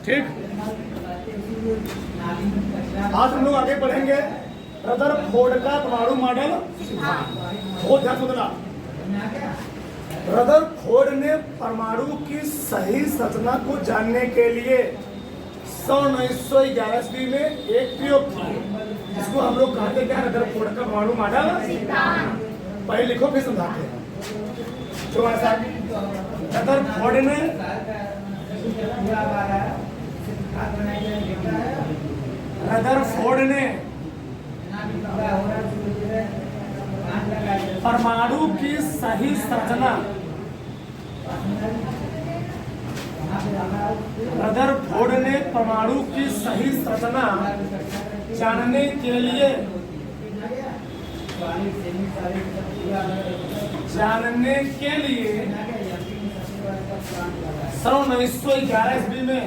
ठीक। आज हम लोग आगे बढ़ेंगे रदरफोर्ड का परमाणु मॉडल। बहुत ध्यान सुनना। रदरफोर्ड ने परमाणु की सही संरचना को जानने के लिए 1911 ईस्वी में एक प्रयोग किया, जिसको हम लोग कहते हैं रदरफोर्ड का परमाणु मॉडल। पहले लिखो फिर समझाते हैं। रदरफोर्ड ने परमाणु की सही संरचना रदरफोर्ड ने परमाणु की सही संरचना जानने के लिए 1911 ईस्वी में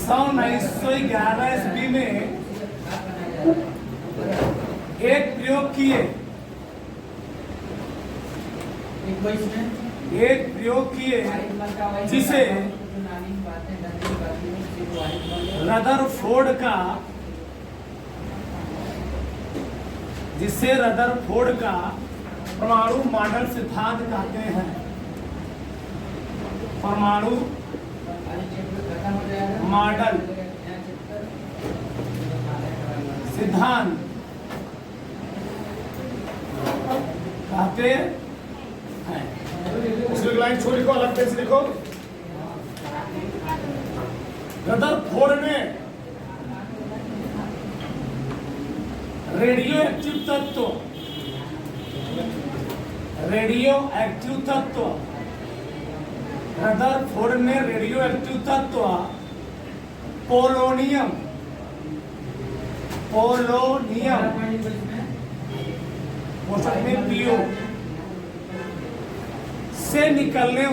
1911 ईस्वी में एक प्रयोग किए जिसे रदरफोर्ड का परमाणु मॉडल सिद्धांत कहते हैं। परमाणु मॉडल सिद्धांत कहते हैं। उसमें लाइन छोड़ लिखो, अलग से लिखो। रदरफोर्ड ने रेडियो एक्टिव तत्व रदरफोर्ड ने रेडियो एक्टिव तत्व पोलोनियम पीओ से निकलने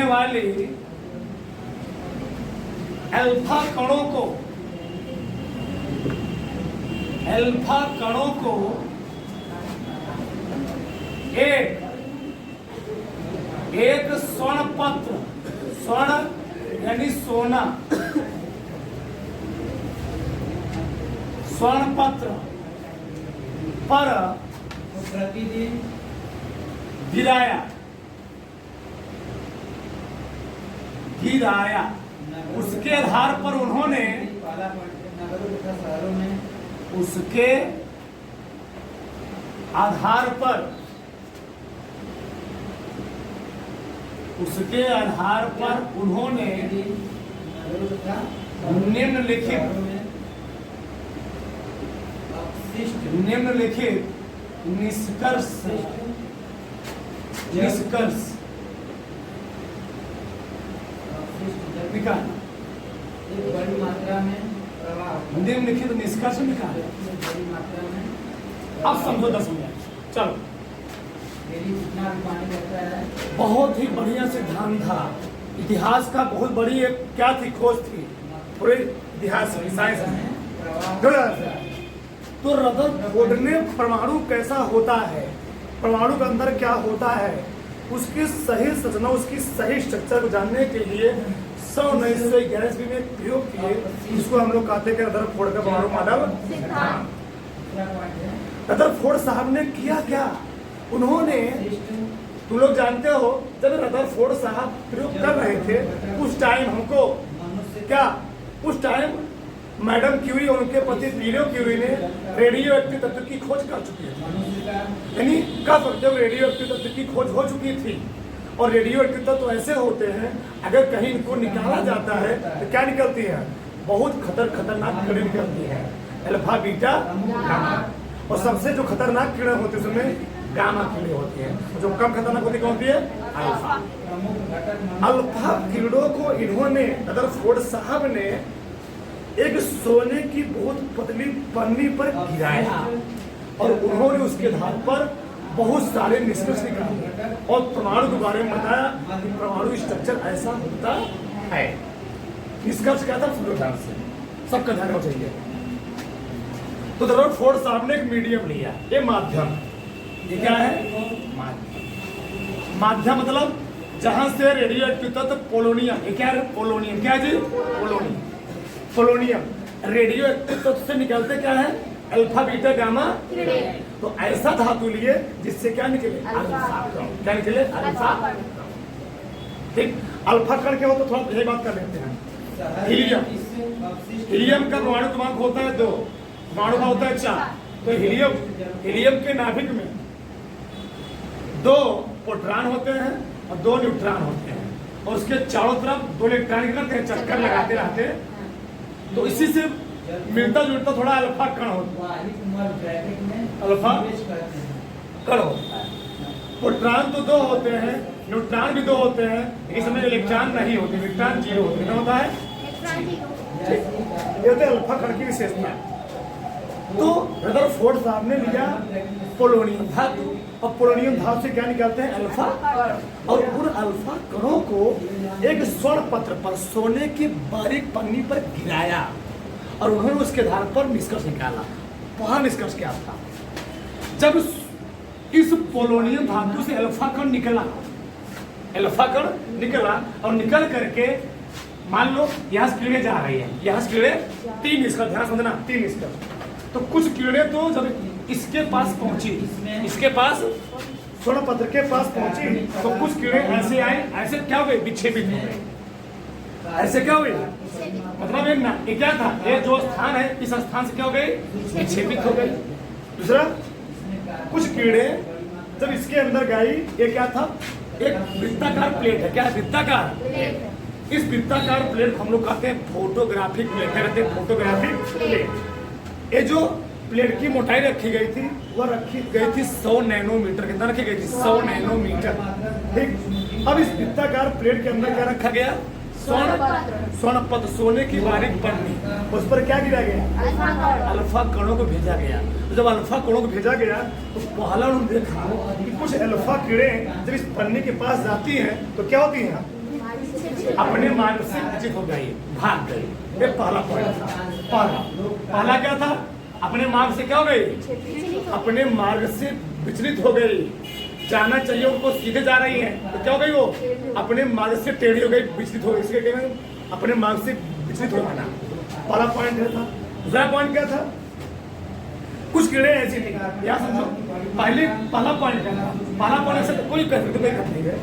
वाली अल्फा कणों को एक स्वर्ण यानी सोना स्वर्ण पत्र पर प्रतिदिन गिराया। उसके आधार पर उन्होंने निम्नलिखित निष्कर्ष निकाला। बड़ी मात्रा में निम्नलिखित निष्कर्ष निकाले। अब समझो 10 मिनट। चलो, बहुत ही बढ़िया सिद्धांत था। इतिहास का बहुत बड़ी एक क्या थी, खोज थी पूरे इतिहास में, साइंस में। तो रदरफोर्ड ने परमाणु कैसा होता है, परमाणु के अंदर क्या होता है, उसकी सही संरचना, उसकी सही स्ट्रक्चर को जानने के लिए 1911 ईस्वी में प्रयोग किए, जिसको हम लोग कहते हैं रदरफोर्ड का परमाणु मॉडल। रदरफोर्ड साहब ने किया क्या, उन्होंने, तुम लोग जानते हो, जब रदरफोर्ड साहब प्रयोग कर रहे थे उस टाइम हमको क्या, उस टाइम मैडम क्यूरी और उनके पति पीलियो क्यूरी ने रेडियो एक्टिव तत्व की खोज कर चुकी थी। यानी कह सकते हो रेडियो एक्टिव तत्व की खोज हो चुकी थी। और रेडियो एक्टिव तत्व ऐसे होते हैं, अगर कहीं इनको निकाला जाता है तो क्या निकलती है, बहुत खतरनाक किरण निकलती है, अल्फा बीटा गामा। और सबसे जो खतरनाक किरण होती है उसमें गामा किरण होती है, जो कम खतरनाक होती कौन होती है, अल्फा किरणों को इन्होंने, रदरफोर्ड साहब ने एक सोने की बहुत पतली पन्नी पर गिराया और उन्होंने उसके आधार पर बहुत सारे निष्कर्ष निकाले और परमाणु के बारे में बताया कि परमाणु स्ट्रक्चर ऐसा होता है। निष्कर्ष क्या था, ध्यान से सबका ध्यान होना चाहिए। तो रदरफोर्ड साहब ने एक मीडियम लिया, ये माध्यम, ये क्या है? माध्यम मतलब जहां से रेडियो एक्टिव तत्व पोलोनियम, ये क्या है? पोलोनियम। क्या है जी? पोलोनियम। पोलोनियम रेडियो एक्टिव तत्व से निकलते क्या है? Alpha beta gamma. तो ऐसा धातु लिए जिससे क्या निकले? अल्फा कण। क्या निकले? अल्फा कण। ठीक, अल्फा कण क्या होता है? थोड़ा यही बात कर लेते हैं। हीलियम, हीलियम का परमाणु क्रमांक होता है 2, परमाणु का होता है 4। तो हीलियम के नाभिक में 2 प्रोटॉन होते हैं और 2 न्यूट्रॉन होते हैं, और उसके चारों तरफ 2 इलेक्ट्रॉन निकलते हैं, चक्कर लगाते रहते हैं। तो इसी से मिलता जुलता थोड़ा अल्फा कण होता है। अल्फा कण होता है। प्रोटॉन तो 2 होते हैं, न्यूट्रॉन भी 2 होते हैं, इसमें इलेक्ट्रॉन नहीं होते, इलेक्ट्रॉन 0 होते हैं। क्या होता है? ये होते हैं अल्फा कण की विशेषता। तो रदरफोर्ड साहब ने लिया पोलोनियम धातु, और पोलोनियम धातु से क्या निकालते हैं? अल्फा, और उन अल्फा कणों को एक स्वर्ण पत्र पर सोने की बारीक पन्नी पर गिराया, और उन्होंने उसके आधार पर निष्कर्ष निकाला। वहां निष्कर्ष क्या था? जब इस पोलोनियम धातु से अल्फा कण निकला, अल्फा कण निकला और निकल करके मान लो यहाँ से किरणें जा रही है, यहाँ से किरणें 3 निष्कर्ष, ध्यान समझना, 3 निष्कर्ष। तो कुछ किरणें तो जब इसके पास पहुंची, इसके पास स्वर्ण पत्र के पास पहुंची, तो कुछ किरणें ऐसे आई, ऐसे क्या हो गई? विक्षेपित हो गई। ऐसे क्या हुई? मतलब एक ना, ये क्या था? ये जो स्थान है, इस स्थान से क्या हो गई? विक्षेपित हो गई। दूसरा, कुछ किरणें जब इसके अंदर गई, ये क्या था? एक वृत्ताकार प्लेट है। क्या है? वृत्ताकार। इस वृत्ताकार प्लेट हम लोग कहते हैं फोटोग्राफिक प्लेट, कहते हैं फोटोग्राफिक प्लेट। ये जो प्लेट की मोटाई रखी गई थी, वह रखी गई थी 100 नैनोमीटर के अंदर रखी गई थी, 100 नैनोमीटर। ठीक, अब इस वृत्ताकार प्लेट के अंदर क्या रखा गया? स्वर्ण पत्र, सोने की बारीक पन्नी। उस पर क्या गिरा गया? अल्फा कणों को भेजा गया। तो जब अल्फा कणों को भेजा गया, तो पहला उन्होंने देखा कि कुछ अल्फा किरणें जब इस पन्नी के पास जाती हैं तो क्या होती हैं? अपने मार्ग से विचलित हो गई, भाग गई। ये पहला पॉइंट था। पहला क्या था? अपने मार्ग से क्या हो गई? अपने मार्ग से विचलित हो गई। जाना चाहिए उनको, सीधे जा रही है, तो क्या हो गई? वो अपने मार्ग से टेढ़ी हो गई, विचलित हो गई। इसके क्या है? अपने मार्ग से विचलित हो जाना। पहला पॉइंट था। दूसरा पॉइंट क्या था? कुछ किरणें ऐसी थी, या समझो, पहला पॉइंट क्या था? पहला पॉइंट से कोई नहीं है।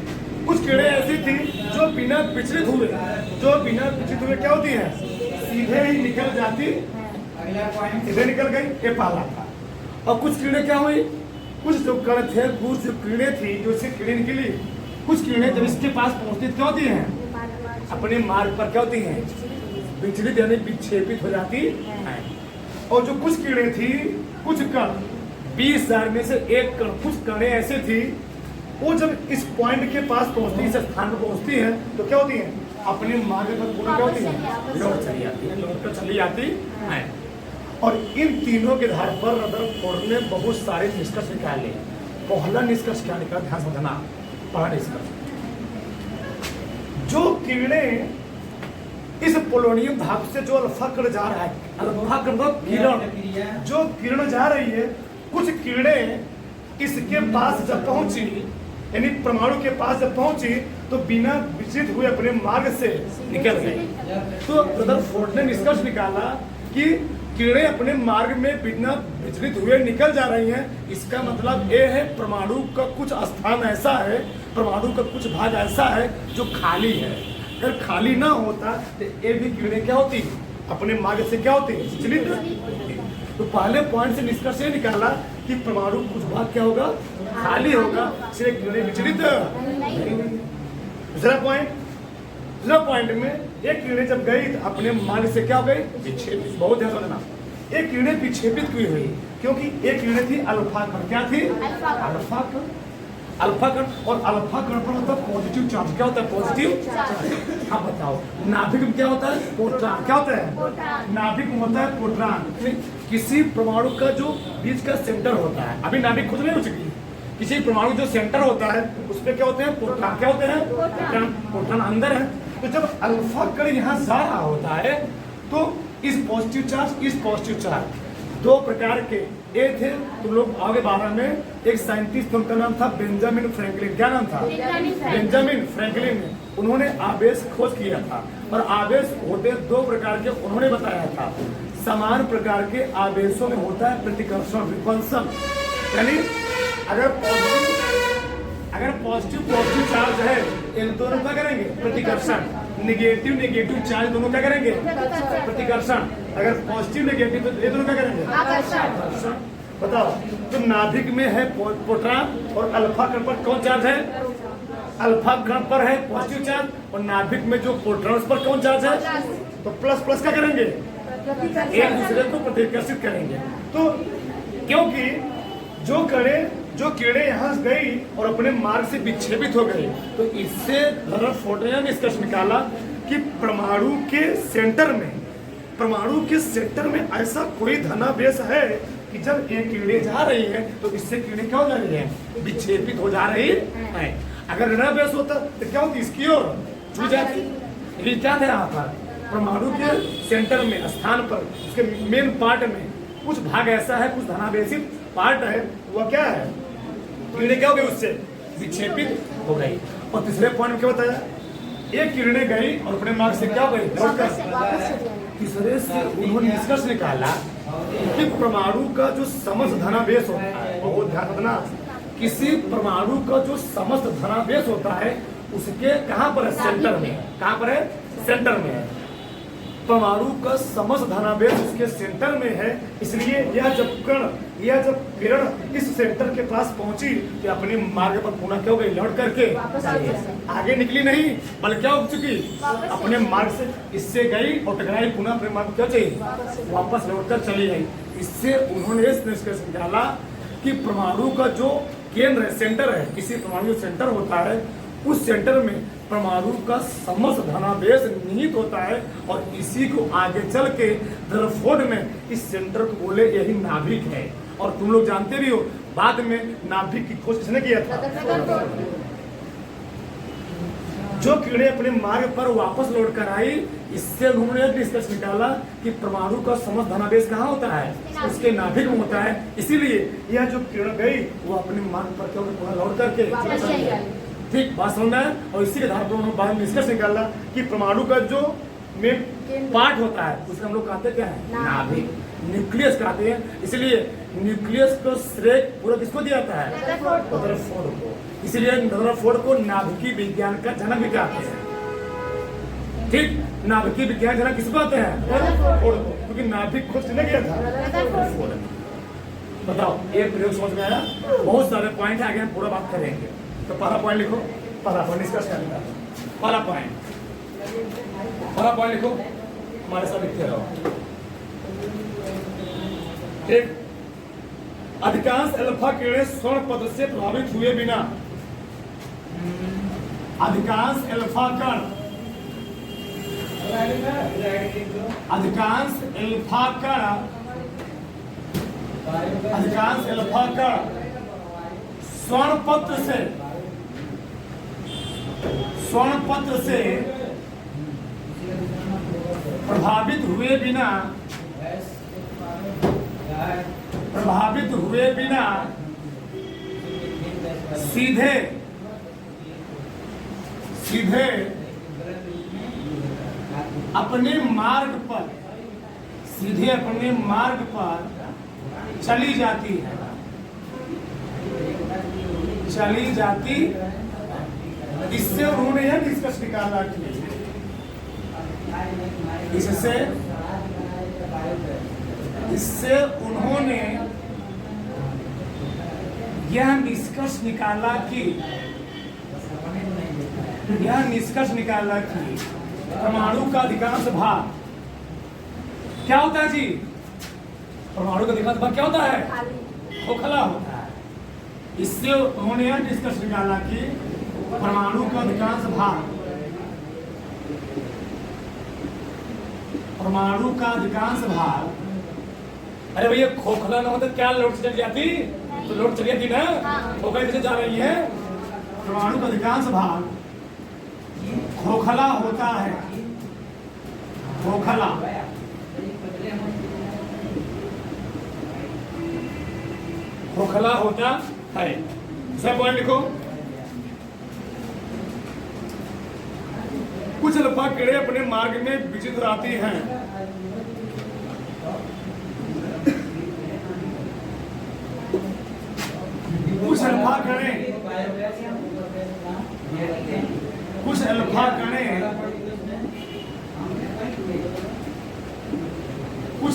कुछ किरणें ऐसी थी जो बिना विचलित हुए, क्या होती है? सीधे ही निकल जाती, सीधे निकल गई। ये पहला था। और कुछ किरणें क्या हुई? कुछ जो कण थे, कुछ जो किरणें थी जो इससे किरणें निकली, कुछ किरणें जब इसके पास पहुंचती क्या होती हैं? अपने मार्ग पर क्या होती हैं? विचलित यानी विक्षेपित हो जाती है। और जो कुछ किरणें थी, कुछ कण, 20,000 में से एक कण, कुछ कणें ऐसे थी, वो जब इस पॉइंट के पास पहुंचती, इस स्थान पर पहुंचती हैं, तो क्या होती हैं? अपने मार्ग पर पूरा क्या होती है? लौट चली आती है, लौट कर चली आती है। और इन तीनों के आधार पर रदरफोर्ड ने बहुत सारे निष्कर्ष निकाले। पहला निष्कर्ष क्या निकाला? ध्यान समझना। पहला निष्कर्ष, जो किरणें इस पोलोनियम धातु से जो अल्फा कण जा रहा है, अल्फा कण का किरण, जो किरण जा रही है, कुछ किरणें इसके पास जब पहुंची, यानी परमाणु के पास जब पहुंची, तो बिना विचलित हुए अपने मार्ग से निकल गई। तो रदरफोर्ड ने निष्कर्ष निकाला कि किरणें अपने मार्ग में बिना विचलित हुए निकल जा रही हैं। इसका मतलब ये है परमाणु का कुछ स्थान ऐसा है, परमाणु का कुछ भाग ऐसा है जो खाली है। अगर खाली ना होता तो ये भी किरणें क्या होती? अपने मार्ग से क्या होती? विचलित। तो पहले पॉइंट से निष्कर्ष ये निकाला कि परमाणु कुछ भाग क्या होगा? खाली होगा, इसलिए किरणें विचलित नहीं। दूसरा पॉइंट में एक किरणें जब गई तो अपने मार्ग से क्या हो गई? विक्षेपित। बहुत ध्यान रखना, एक किरणें विक्षेपित क्यों हुई? क्योंकि एक किरणें थी अल्फा कण। क्या थी? अल्फा कण। अल्फा कण, और अल्फा कण पर होता है पॉजिटिव चार्ज। क्या होता है? Positive charge. हाँ बताओ, नाभिक में क्या होता है? प्रोटॉन। क्या होता है? नाभिक में होता है प्रोटॉन। किसी परमाणु का जो बीच का सेंटर होता है, अभी नाभिक खुद नहीं हो चुकी, किसी परमाणु जो सेंटर होता है उसमें क्या होते हैं? प्रोटॉन। क्या होते हैं? प्रोटॉन अंदर है। तो जब अल्फा कण यहाँ जा रहा होता है, तो इस पॉजिटिव चार्ज, इस पॉजिटिव चार्ज, दो प्रकार के ये थे तुम लोग आगे 12 में एक साइंटिस्ट, उनका नाम था बेंजामिन फ्रैंकलिन। क्या नाम था? Benjamin Franklin. उन्होंने आवेश खोज किया था और आवेश होते 2 प्रकार के उन्होंने बताया था। समान प्रकार के आवेशों में होता है प्रतिकर्षण, रिपल्सन, यानी अगर पॉजिटिव चार्ज है इन दोनों क्या करेंगे? प्रतिकर्षण। नेगेटिव चार्ज दोनों क्या करेंगे? प्रतिकर्षण। अगर पॉजिटिव नेगेटिव तो ये दोनों क्या करेंगे? आकर्षण। बताओ, तो नाभिक में है प्रोटॉन और अल्फा कण पर कौन चार्ज है? अल्फा कण पर है पॉजिटिव चार्ज और नाभिक में जो प्रोटॉन पर कौन चार्ज है? तो प्लस क्या करेंगे? एक दूसरे को प्रतिकर्षित करेंगे। तो क्योंकि जो कीड़े यहाँ गई और अपने मार्ग से विक्षेपित हो गई, तो इससे रदरफोर्ड ने निष्कर्ष निकाला कि परमाणु के सेंटर में ऐसा कोई धनावेश है कि जब ये कीड़े जा रही है तो इससे कीड़े क्या हो जा रही है? विक्षेपित हो जा रही है। अगर ऋणावेश होता तो क्या होती? इसकी ओर छू जाती। ये क्या था यहाँ पर? परमाणु के सेंटर में, स्थान पर, उसके मेन पार्ट में कुछ भाग ऐसा है, कुछ धनावेशित पार्ट है, वह क्या है? कीड़े क्या हो गए? उससे विक्षेपित हो गई। और तीसरे पॉइंट में क्या बताया? एक किरणें गई और अपने मार्ग से क्या हो गई? तीसरे से उन्होंने निष्कर्ष निकाला कि परमाणु का जो समस्त धनावेश होता है, बहुत ध्यान रखना, किसी परमाणु का जो समस्त धनावेश होता है उसके कहाँ पर है? सेंटर में। कहाँ पर है? सेंटर में है। परमाणु का समस्त धनावेश उसके सेंटर में है। इसलिए यह जब किरण इस सेंटर के पास पहुंची तो अपने मार्ग पर पुनः क्या हो गई? लौट करके आगे निकली नहीं, बल्कि क्या हो चुकी? अपने मार्ग से इससे गई और टकराई, पुनः अपने मार्ग क्या चाहिए? वापस लौट कर चली गई। इससे उन्होंने इस निष्कर्ष निकाला कि परमाणु का जो केंद्र है, सेंटर है, किसी परमाणु सेंटर होता है, उस सेंटर में परमाणु का समस्त धनावेश निहित होता है और इसी को आगे चल के रदरफोर्ड में इस सेंटर को बोले यही नाभिक है। और तुम लोग जानते भी हो बाद में नाभिक की खोज किसने किया था? जो कीड़े अपने मार्ग पर वापस लौट कर आई, इससे उन्होंने निष्कर्ष निकाला कि परमाणु का समस्त धनावेश कहाँ होता है? उसके नाभिक में होता है। इसीलिए यह जो किरण गई वो अपने मार्ग पर पुनः लौट करके, ठीक बात समझना है। और इसी के आधार पर उन्होंने बाद में निष्कर्ष निकाला कि परमाणु का जो मेन पार्ट होता है उसका हम लोग कहते क्या है? नाभिक, न्यूक्लियस कहते हैं। इसलिए न्यूक्लियस को श्रेय पूरा किसको दिया जाता है? रदरफोर्ड को। इसलिए रदरफोर्ड को नाभिकीय विज्ञान का जनक भी कहते हैं। ठीक, नाभिकीय विज्ञान जनक किसको कहते हैं? रदरफोर्ड को, क्योंकि नाभिक खोज किसने किया था? रदरफोर्ड। बताओ, एक प्रयोग समझ में आया? बहुत सारे पॉइंट आगे हम पूरा बात करेंगे। तो पहला पॉइंट लिखो, पहला पॉइंट डिस्कस करना। पहला पॉइंट लिखो, हमारे साथ लिखते रहो। ठीक, अधिकांश अल्फा कीड़े स्वर्ण पद से प्रभावित हुए बिना, अधिकांश अल्फा कण स्वर्ण पत्र से प्रभावित हुए बिना सीधे अपने मार्ग पर चली जाती है। इससे उन्होंने यह निष्कर्ष निकाला कि इससे उन्होंने यह निष्कर्ष निकाला कि परमाणु का अधिकांश भाग क्या होता है जी? परमाणु का अधिकांश भाग क्या होता है? खोखला होता है। इससे उन्होंने यह निष्कर्ष निकाला कि परमाणु का अधिकांश भाग, अरे भैया खोखला ना होता क्या लोड चली जाती? तो लोड चली जाती ना, खोखला जैसे जा रही है। परमाणु का अधिकांश भाग खोखला होता है, खोखला। उथला होता है। दूसरा पॉइंट लिखो, कुछ अल्फा कीड़े अपने मार्ग में विचित्राती हैं। कुछ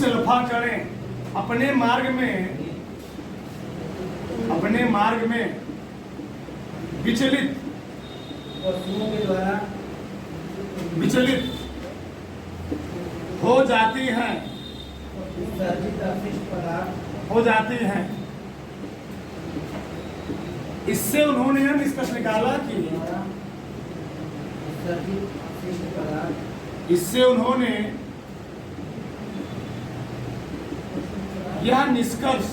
अल्फा कणे अपने मार्ग में विचलित हो जाती हैं। इससे उन्होंने यह निष्कर्ष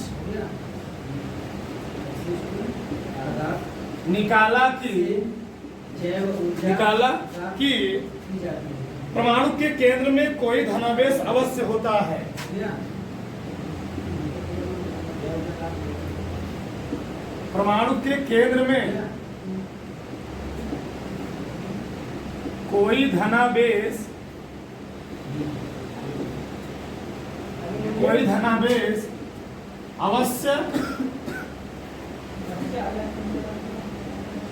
निकाला कि परमाणु के केंद्र में कोई धनावेश अवश्य होता है। परमाणु के केंद्र में कोई धनावेश अवश्य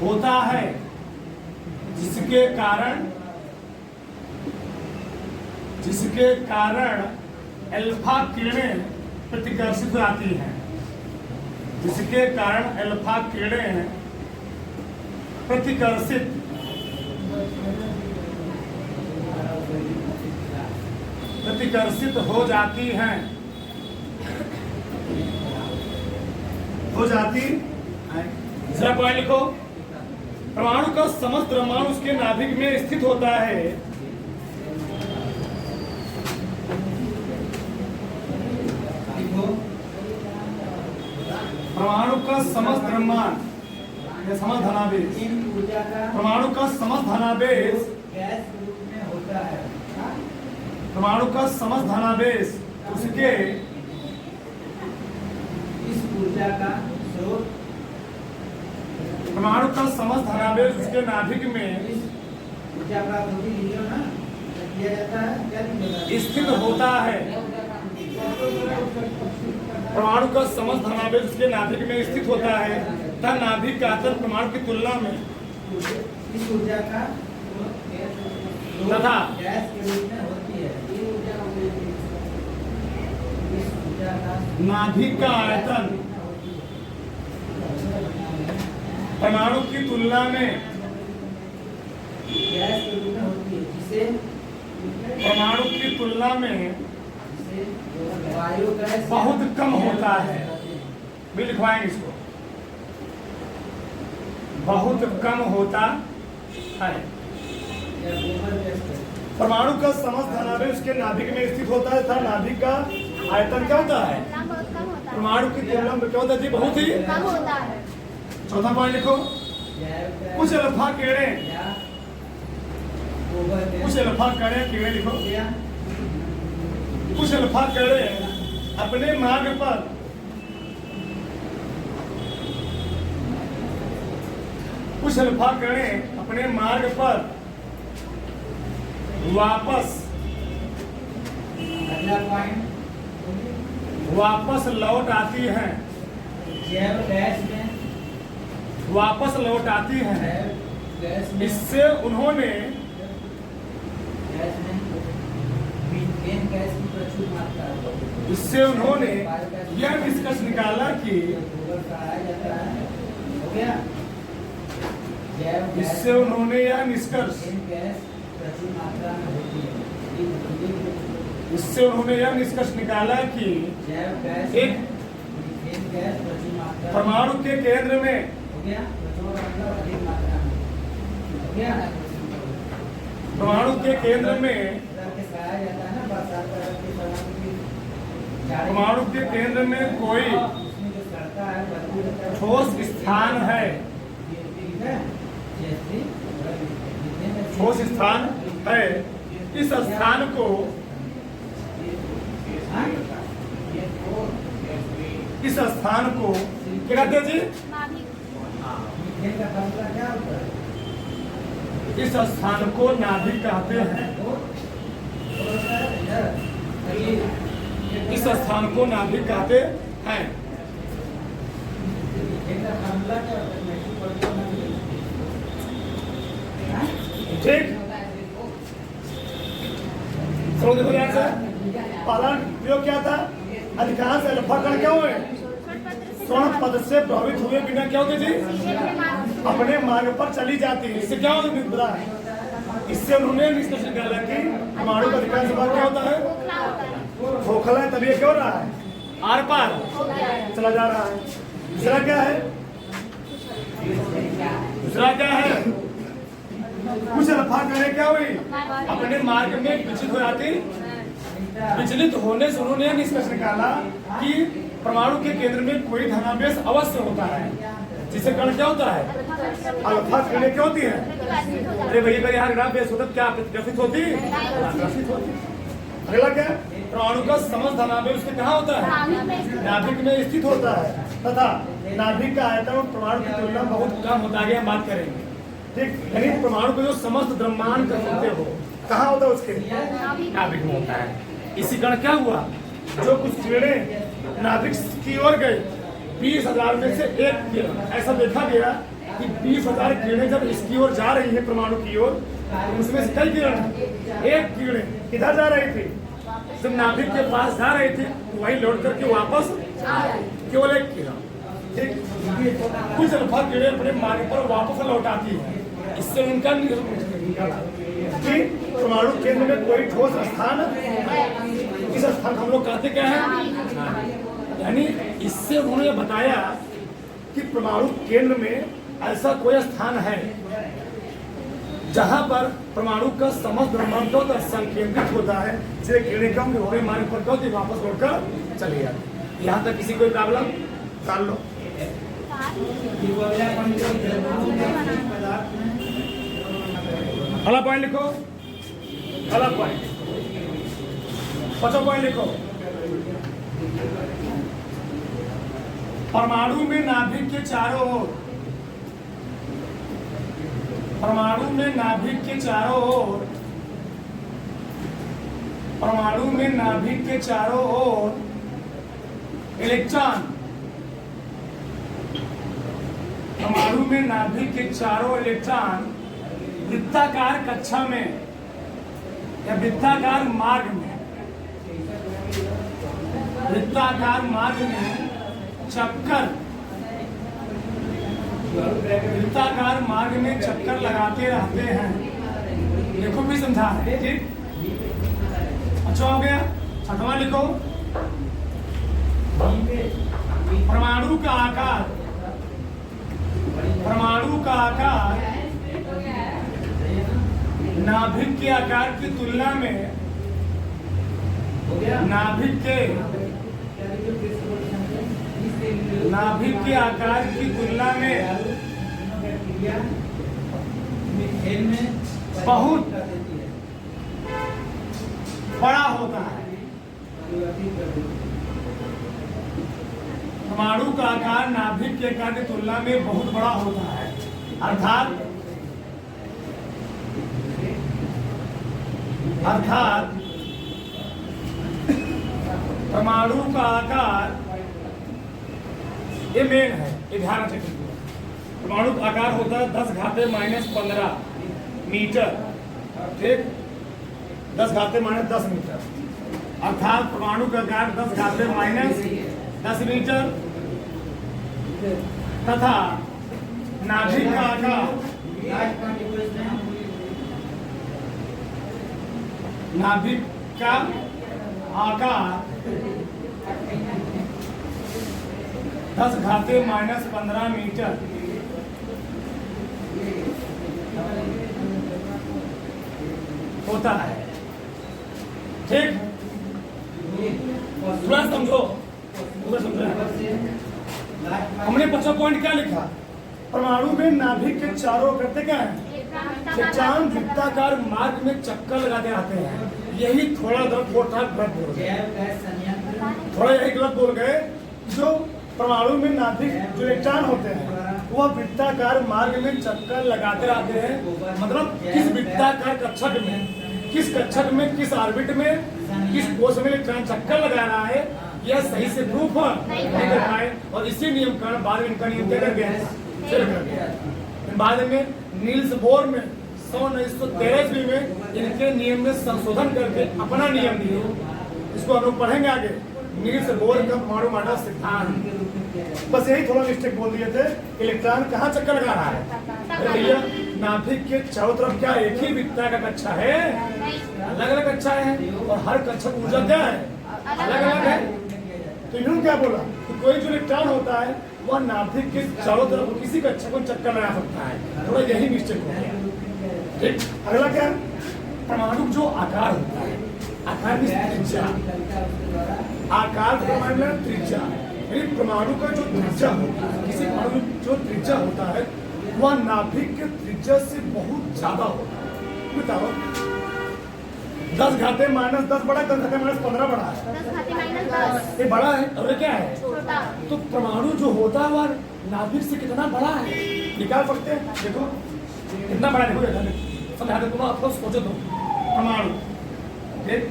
होता है, जिसके कारण अल्फा किरणें प्रतिकर्षित हो जाती हैं। प्रतिकर्षित हो जाती हैं। दूसरा पॉइंट लिखो, परमाणु का समस्त द्रव्यमान उसके नाभिक में स्थित होता है। परमाणु का समस्त द्रव्यमान या समस्त धनावेश, परमाणु का समस्त धनावेश गैस रूप में होता है। परमाणु का समस्त धनावेश उसके इस ऊर्जा का स्रोत, परमाणु का समस्त धनावेश उसके नाभिक में ऊर्जा का किया जाता है, स्थित होता है। परमाणु का समस्त धनावेश उसके नाभिक में स्थित होता है तथा नाभिक का आयतन परमाणु की तुलना में इस ऊर्जा का तथा गैस के रूप में होती है। इस ऊर्जा का नाभिक का आयतन परमाणु की तुलना में गैस के रूप में होती है, जिसे परमाणु की तुलना में वायु गैस बहुत कम होता है। भी लिखवाएंगे इसको, बहुत कम होता है। परमाणु का समस्त धनावेश उसके नाभिक में स्थित होता है तथा नाभिक का आयतन क्या होता है? परमाणु की तुलना में क्या होता है जी? बहुत ही कम होता है। चौथा पॉइंट लिखो, कुछ अल्फा कीड़े लिखो, कुछ अल्फा कीड़े अपने मार्ग पर वापस लौट आती हैं। इससे उन्होंने यह निष्कर्ष निकाला कि एक परमाणु के केंद्र में कोई ठोस स्थान है। इस स्थान को क्या कहते हैं जी? मीथेन का फार्मूला क्या होता है? इस स्थान को नाभिक कहते हैं। इस स्थान को नाभिक कहते हैं। मीथेन का फार्मूला क्या होता है? ठीक, समझ देखो ध्यान से। पहला प्रयोग क्या था? अधिकांश अल्फा कण क्या हुए? स्वर्ण पद से प्रभावित हुए बिना क्या होते जी? अपने मार्ग पर चली जाती है। इससे क्या होता है? इससे उन्होंने निष्कर्ष निकाला कि परमाणु का अधिकांश भाग क्या होता है? खोखला है, तभी ये क्या हो रहा है? आर पार चला जा रहा है। दूसरा क्या है? दूसरा क्या है? कुछ अल्फा कणें क्या हुई? अपने मार्ग में विचलित हो जाती। विचलित होने से उन्होंने निष्कर्ष निकाला कि परमाणु के केंद्र में कोई धनावेश अवश्य होता है, जिससे कण क्या होता है? अल्फा कणें क्या होती है? अरे भैया अगर यहाँ ऋणावेश होता क्या प्रतिग्रसित होती? आकर्षित होती। अगला क्या? परमाणु का समस्त धनावेश उसके कहाँ होता है? नाभिक में स्थित होता है, तथा नाभिक का आयतन परमाणु की तुलना में बहुत कम होता है। आगे हम बात करेंगे। ठीक, यानी परमाणु के जो समस्त द्रव्यमान कण होते हो कहाँ होता है? उसके नाभिक में होता है। इसी कारण क्या हुआ? जो कुछ किरणें नाभिक की ओर गए, 20,000 में से एक किरण, ऐसा देखा गया कि 20,000 किरणें जब इसकी ओर जा रही है परमाणु की ओर, उसमें से कई किरण, एक किरणें किधर जा रही थी? जब नाभिक के पास जा रही थी वही लौट करके वापस केवल एक किरण। ठीक, कुछ अल्फा किरणें अपने मार्ग पर वापस लौट आती है। इससे उनका निकाला कि परमाणु केंद्र में कोई ठोस स्थान, इस स्थान हम लोग कहते क्या है? यानी इससे उन्होंने बताया कि परमाणु केंद्र में ऐसा कोई स्थान है जहां पर परमाणु का समस्त द्रव्यमान क्या होता है? संकेंद्रित होता है, जिसे किरणें कम होने मार्ग पर क्या होती है? वापस लौटकर चली जाती। यहाँ तक किसी कोई प्रॉब्लम कर लो। अगला पॉइंट लिखो, अगला पॉइंट, 5वां पॉइंट लिखो। परमाणु में नाभिक के चारों ओर, परमाणु में नाभिक के चारों ओर, परमाणु में नाभिक के चारों ओर इलेक्ट्रॉन, परमाणु में नाभिक के चारों इलेक्ट्रॉन वृत्ताकार कक्षा में या वृत्ताकार मार्ग में, वृत्ताकार मार्ग में चक्कर, वृत्ताकार मार्ग में चक्कर लगाते रहते हैं। देखो भी समझा है। ठीक, अच्छा हो गया। 6वां लिखो। परमाणु का आकार, परमाणु का आकार नाभिक के आकार की तुलना में, नाभिक के आकार की तुलना में बहुत बड़ा होता है। परमाणु का आकार नाभिक के आकार की तुलना में बहुत बड़ा होता है। अर्थात परमाणु का आकार, ये मेन है, ये ध्यान रखिए। परमाणु का आकार होता है 10⁻⁻15 मीटर। ठीक, 10⁻⁻10 मीटर, अर्थात परमाणु का आकार 10⁻⁻10 मीटर तथा नाभिक का आकार, नाभिक का आकार 10⁻⁻15 मीटर होता है। ठीक, थोड़ा समझो, पूरा समझो। हमने 5वां पॉइंट क्या लिखा? परमाणु में नाभिक के चारों करते क्या है? इलेक्ट्रॉन वृत्ताकार मार्ग में चक्कर लगाते आते हैं। यही थोड़ा गलत बोल गए। जो परमाणु में नाभिक जो इलेक्ट्रॉन होते हैं वह वृत्ताकार मार्ग में चक्कर लगाते रहते हैं। मतलब किस वृत्ताकार कक्षक में, किस कक्षक में, किस ऑर्बिट में, किस कोश में इलेक्ट्रॉन चक्कर लगा रहा है, यह सही से प्रूफ नहीं कर पाए। और इसी नियम का बाद में इनका नियम क्या कर गया, बाद में नील्स बोर में 1913 ईस्वी में इनके नियम में संशोधन करके अपना नियम दिए। इसको हम लोग पढ़ेंगे आगे, नील्स बोर का परमाणु मॉडल सिद्धांत। बस यही थोड़ा मिस्टेक बोल दिए थे, इलेक्ट्रॉन कहाँ चक्कर लगा रहा है भैया, नाभिक के चारों तरफ क्या एक ही वृत्ता का कक्षा है, अलग अलग कक्षा है और हर कक्षा की ऊर्जा क्या है, अलग अलग है। तो इन्होंने क्या बोला कि कोई जो इलेक्ट्रॉन होता है वह नाभिक के चारों तरफ किसी कक्षा को चक्कर लगा सकता है। थोड़ा यही मिस्टेक हो गया। ठीक, अगला क्या, परमाणु जो आकार होता है, आकार की त्रिज्या, आकार का मतलब त्रिज्या, यानी परमाणु का जो त्रिज्या होता है, किसी परमाणु जो त्रिज्या होता है वह नाभिक के त्रिज्या से बहुत ज्यादा होता है। बताओ 10 घाते -10 बड़ा, 10 घाते -15 बड़ा है, 10 घाते -10 ये बड़ा है और ये क्या है, छोटा। तो परमाणु जो होता है वह नाभिक से कितना बड़ा है निकाल सकते हैं। देखो कितना बड़ा, देखो समझा दे, तुम आपको सोचो तो परमाणु, देख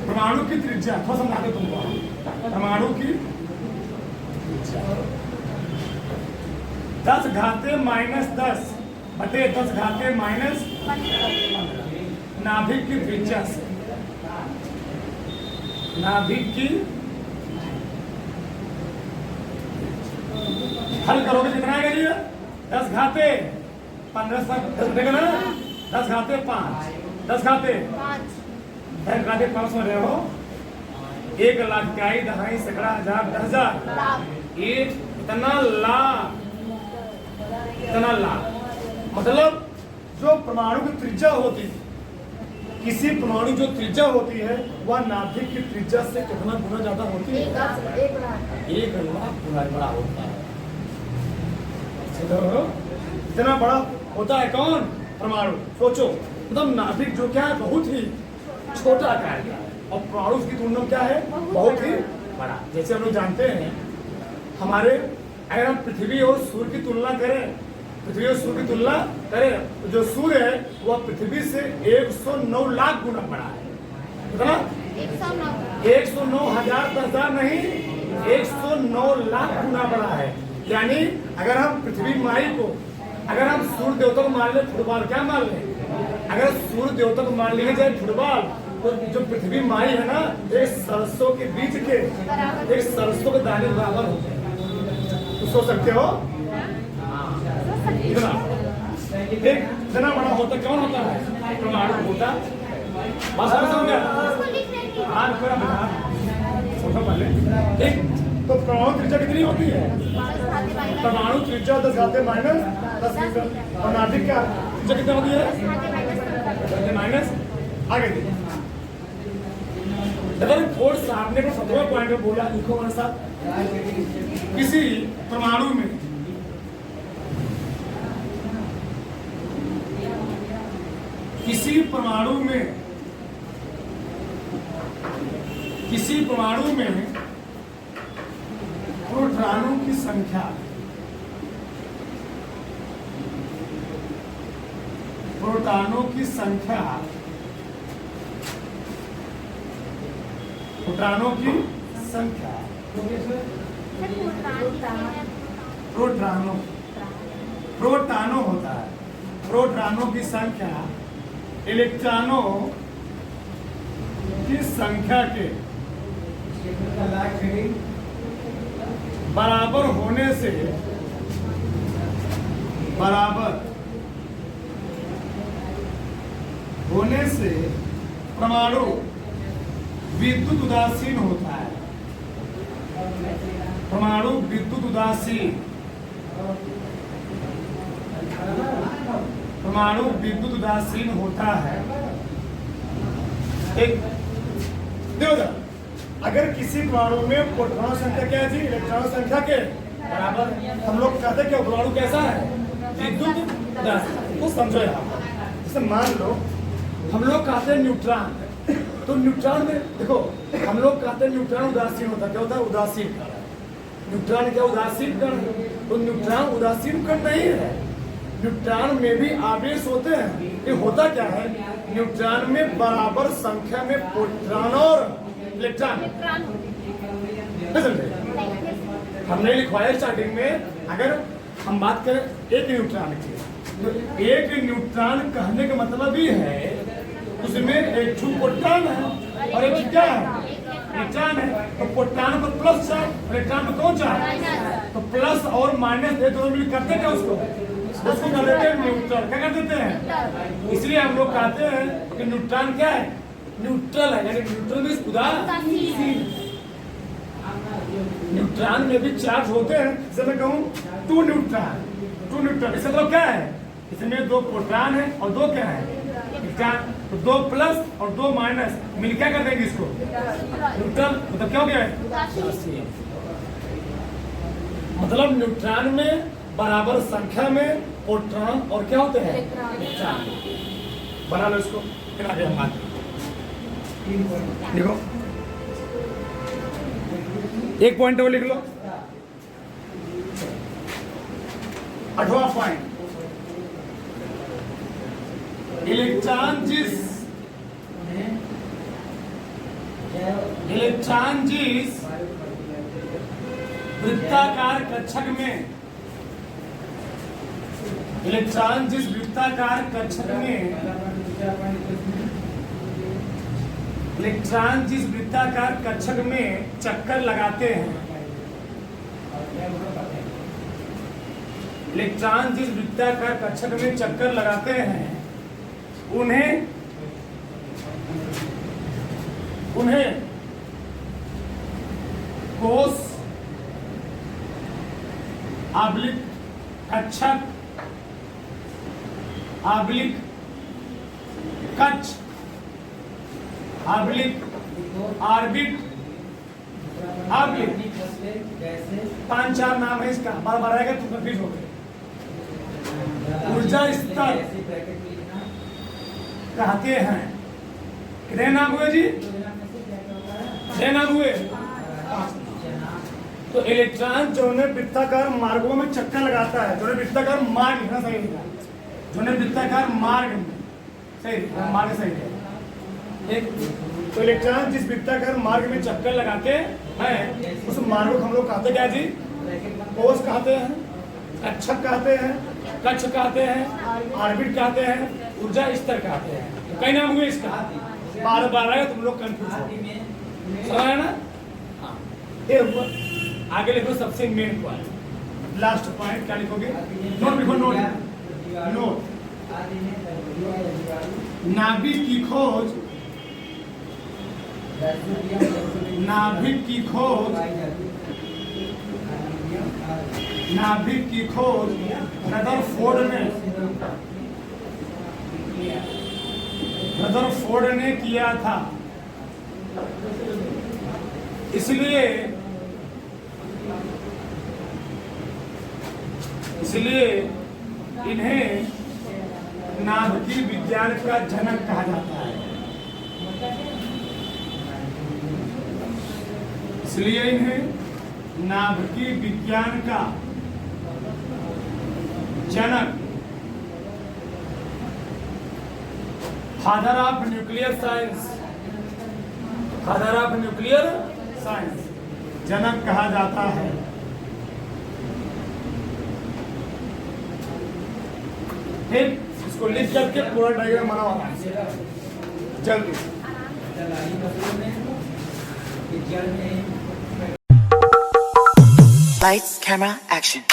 परमाणु की त्रिज्या थोड़ा समझा दे तुमको, परमाणु की 10 घाते -10 बटे 10 घाते नाभिक की त्रिज्या से, नाभिक की हल करोगे कितना आएगा जी, 10 घाते 15 देगा ना, 10 घाते 5, 10 घाते 5 में रहे हो, 1 लाख इकाई, दहाई, सैकड़ा, हजार, 10,000, एक इतना लाख, इतना लाख। मतलब जो परमाणु की त्रिज्या होती है, किसी परमाणु जो त्रिज्या होती है वह नाभिक की त्रिज्या से कितना गुना ज्यादा होती है, 1 लाख गुना बड़ा होता है। इतना बड़ा होता है कौन, परमाणु। सोचो, मतलब नाभिक जो क्या है बहुत ही छोटा आकार का, और परमाणु की तुलना में क्या है, बहुत ही बड़ा। जैसे हम लोग जानते हैं हमारे, अगर हम पृथ्वी और सूर्य की तुलना करें, पृथ्वी और सूर्य की तुलना करें तो जो सूर्य है वह पृथ्वी से 109 लाख गुना बड़ा है। कितना, 109,000 10,000 नहीं, 109 लाख गुना बड़ा है। यानी अगर हम पृथ्वी माई को, अगर हम सूर्य देवता को मान ले फुटबॉल, क्या मान ले, अगर सूर्य देवता को मान लिया जाए फुटबॉल, तो जो पृथ्वी माई है ना, एक सरसों के बीच के, एक सरसों के दाने बराबर होते हैं। तो सोच सकते हो इतना, इतना बड़ा होता कौन होता है, परमाणु होता। बस समझ गया, हाँ पूरा बता सोचो पहले। ठीक, तो परमाणु त्रिज्या कितनी होती है, परमाणु त्रिज्या 10 घाते -10, और नाभिक क्या त्रिज्या कितनी होती है, माइनस। आगे देखिए, फोर्स साहब ने 17वें पॉइंट में बोला, लिखो मेरे साथ, किसी परमाणु में प्रोटॉनों की संख्या, प्रोटॉनों की संख्या, प्रोटॉनों की संख्या, प्रोटॉनों, प्रोटॉनों होता है, प्रोटॉनों की संख्या इलेक्ट्रॉनों की संख्या के बराबर होने से, बराबर होने से परमाणु विद्युत उदासीन होता है, परमाणु विद्युत उदासीन, परमाणु विद्युत उदासीन होता है। एक देखो, अगर किसी परमाणु में प्रोटॉन संख्या क्या है जी, इलेक्ट्रॉन संख्या के बराबर, हम लोग कहते हैं कि परमाणु कैसा है, विद्युत उदासीन। तो समझो यहाँ, जैसे मान लो हम लोग कहते हैं न्यूट्रॉन, तो न्यूट्रॉन में देखो, हम लोग कहते हैं न्यूट्रॉन उदासीन होता है। क्या होता है? उदासीन कण। न्यूट्रॉन क्या उदासीन कण है? तो न्यूट्रॉन उदासीन कण नहीं है। न्यूट्रॉन में भी आवेश होते हैं। ये होता क्या है? न्यूट्रॉन में बराबर संख्या में प्रोटॉन और इलेक्ट्रॉन। हमने लिखवाया स्टार्टिंग में, अगर हम बात करें एक न्यूट्रॉन की, तो एक न्यूट्रॉन कहने का मतलब ही है उसमें एक छू प्रोटॉन है और एक क्या है? इलेक्ट्रॉन है। तो प्रोटॉन पर प्लस चार्ज, इलेक्ट्रॉन पर कौन चार्ज? तो प्लस और माइनस ये दोनों मिल करते क्या उसको कर देते हैं न्यूट्रल। क्या कर देते हैं? इसलिए हम लोग कहते हैं कि न्यूट्रॉन क्या है? न्यूट्रल है, यानी न्यूट्रल में उदासीन। न्यूट्रॉन में भी चार्ज होते हैं। जैसे मैं कहूँ टू न्यूट्रॉन, इसका मतलब क्या है? इसमें दो प्रोटॉन है और दो क्या है? इलेक्ट्रॉन। तो दो प्लस और दो माइनस मिल क्या कर देंगे इसको? न्यूट्रल। मतलब क्या हो गया है? मतलब न्यूट्रॉन में बराबर संख्या में प्रोटॉन और क्या होते हैं? इलेक्ट्रॉन। बना लो इसको, फिर आगे हम बात देखो। एक पॉइंट और लिख लो। 8वां पॉइंट, इलेक्ट्रॉन जिस वृत्ताकार कक्षक में, इलेक्ट्रॉन जिस वृत्ताकार कक्षक में, इलेक्ट्रॉन जिस वृत्ताकार कक्षक में चक्कर लगाते हैं, इलेक्ट्रॉन जिस वृत्ताकार कक्षक में चक्कर लगाते हैं, उन्हें कोष, आब्लिक कक्षक, आब्लिक कक्ष, आब्लिक ऑर्बिट, आब्लिक 5-4 नाम है इसका, बार बार आएगा तो कंफ्यूज हो गए। ऊर्जा स्तर कहते हैं। कितने नाम हुए जी? 6 नाम हुए। तो इलेक्ट्रॉन जो है वृत्ताकार मार्गों में चक्कर लगाता है, जो है वृत्ताकार मार्ग है, सही है, जो है वृत्ताकार मार्ग में, सही है, मार्ग सही है। एक तो इलेक्ट्रॉन जिस वृत्ताकार मार्ग में चक्कर लगाते हैं, उस मार्ग को हम लोग कहते क्या जी? कोष कहते हैं, कक्षक कहते हैं, कक्ष कहते हैं, ऑर्बिट कहते हैं, ऊर्जा स्तर कहते हैं। तो कई नाम हुए इसका, बार बार आए तुम लोग कंफ्यूज हो, समझ आया ना? हाँ, ये हुआ। आगे लिखो सबसे मेन पॉइंट, लास्ट पॉइंट क्या लिखोगे? नोट लिखो, नोट। नाभिक की खोज, नाभिक की खोज, नाभिक की खोज रदरफोर्ड ने किया था। इसलिए इन्हें नाभिकीय विज्ञान का जनक कहा जाता है। इसलिए इन्हें नाभिकीय विज्ञान का जनक, father of nuclear science, father of nuclear science जनक कहा जाता है। ठीक, इसको लिख करके पूरा डायग्राम बनाओ जल्दी। Lights, camera, action.